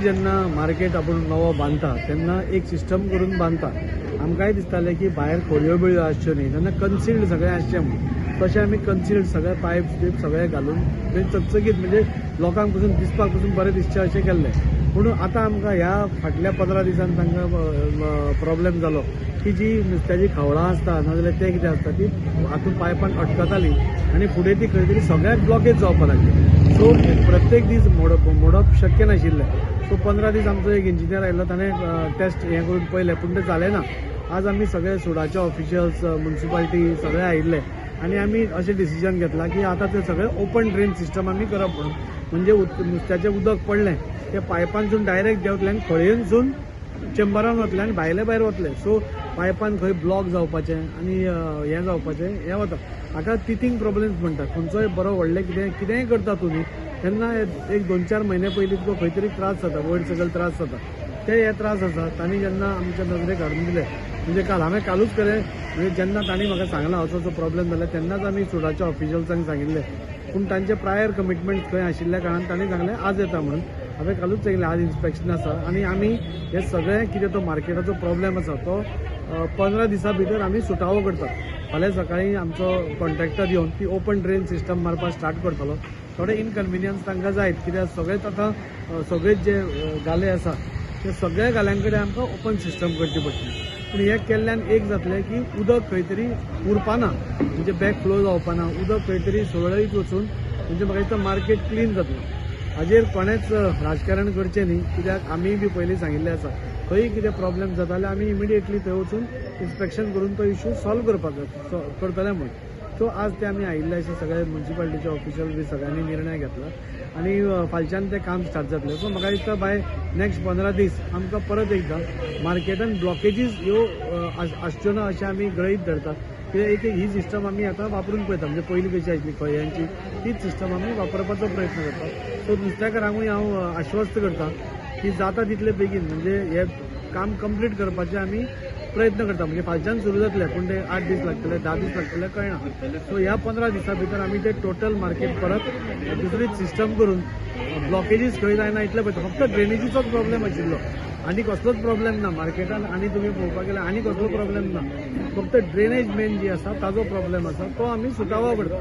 जेन्ना मार्केट आपण नवो बांदता तेन्ना एक सिस्टम करून बांदता. आमकांय दिसतालें की भायर खोळयो बिळयो आसच्यो न्ही, तेन्ना कन्सिल्ड सगळें आसचें म्हणून. तशें आमी कन्सिल्ड सगळे पायप्स बीप सगळे घालून ते चकचकीत म्हणजे लोकांक पसून दिसपाक पसून बरें दिसचें अशें केल्लें. पूण आतां आमकां ह्या फाटल्या 15 दिसान तांकां प्रॉब्लेम जालो की जी नुस्त्याची खवळां आसता नाजाल्यार ते कितें आसता ती हातूंत पायपान अटकताली आनी फुडें ती खंय तरी सगळ्याक ब्लॉकेज जावपाक लागली. सो प्रत्येक दीस मोडप शक्य नाशिल्लें. सो 15 दीस आमचो एक इंजिनियर आयिल्लो, ताणें टेस्ट हें करून पळयलें पूण तें जालें ना. आज आमी सगळे सुडाचे ऑफिशियल्स म्युन्सिपालिटी सगळे आयिल्ले आनी आमी अशें डिसिजन घेतलां की आतां तें सगळें ओपन ड्रेन सिस्टम आमी करप म्हणून. म्हणजे नुस्त्याचें उदक पडलें तें पायपानसून डायरेक्ट देंवतलें आनी खळयेनसून चेंबरान वतलें आनी भायले भायर वतलें. सो पायपान खंय ब्लॉक जावपाचें आनी हें जावपाचें हें वता. हाका टिथींग प्रॉब्लेम्स म्हणटात. खंयचोय बरो व्हडलें कितेंय करता तुमी तेन्ना एक 2-4 म्हयने पयलीं तुका खंय तरी त्रास जाता, वयर सकयल त्रास जाता. ते हे त्रास आसा तांणी जेन्ना आमच्या नजरेक हाडून दिले. म्हणजे हांवें कालूच केलें. म्हणजे जेन्ना तांणी म्हाका सांगलां असो प्रॉब्लेम जाला तेन्नाच आमी सुडाच्या ऑफिशियल्सांक सांगिल्लें. पूण तांचे प्रायर कमिटमेंट खंय आशिल्ल्या कारणान तांणी सांगलें आज येता म्हणून. हांवें कालूच सांगिल्लें आज इन्स्पेक्शन आसा आनी आमी हे सगळें कितें तो मार्केटाचो प्रॉब्लेम आसा तो 15 दिसां भितर आमी सुटावो करतात. फाल्यां सकाळीं आमचो कॉन्ट्रॅक्टर येवन ती ओपन ड्रेन सिस्टम मारपाक स्टार्ट करतलो. थोडे इनकन्विनियन्स तांकां जायत कित्याक सगळेच आतां सगळेच जे गाले आसा ते सगळ्या गाल्यांक कडेन आमकां ओपन सिस्टम करची पडटली. पूण हें केल्ल्यान एक जातलें की उदक खंय तरी उरपाना, म्हणजे बॅक फ्लो जावपाना, उदक खंय तरी सुरळीत वचून म्हणजे म्हाका दिसता मार्केट क्लीन जातलें. हाजेर कोणेच राजकारण करचें न्ही, कित्याक आमी बी पयलीं सांगिल्लें आसा खंय कितें प्रॉब्लेम जाता जाल्यार आमी इमिडिएटली थंय वचून इन्स्पेक्शन करून तो इश्यू सॉल्व करपाक करतले म्हणून. सो आज ते आमी आयिल्ले अशे सगळे म्युन्सिपालिटीचे ऑफिशियल बी सगळ्यांनी निर्णय घेतला आनी फालच्यान तें काम स्टार्ट जातलें. सो म्हाका दिसता बाय नेक्स्ट 15 दीस आमकां परत एकदां मार्केटान ब्लॉकेजीस ह्यो आसच्यो ना अशें आमी गृहीत धरतात. कित्याक ही सिस्टम आमी आतां वापरून पळयता. म्हणजे पयलीं कशी आशिल्ली खळयांची तीच सिस्टम आमी वापरपाचो प्रयत्न करता. सो नुस्तेकारांकूय हांव आश्वस्त करता की जाता तितले बेगीन म्हणजे हें काम कंप्लीट करपाचें आमी प्रयत्न करता. म्हणजे फालच्यान सुरू जातलें पूण ते 8 दीस लागतले 10 दीस लागतले कळना. सो ह्या 15 दिसां भितर आमी ते टोटल मार्केट परत दुसरीच सिस्टम करून ब्लॉकेजीस खंय जायना इतलें पळयता. फक्त ड्रेनेजीचोच प्रॉब्लेम आशिल्लो आनी कसलोच प्रॉब्लेम ना मार्केटान. आनी तुमी पळोवपाक गेल्यार आनी कसलो प्रॉब्लेम ना. फक्त ड्रेनेज मेन जी आसा ताजो प्रॉब्लेम आसा तो आमी सुटावो करता.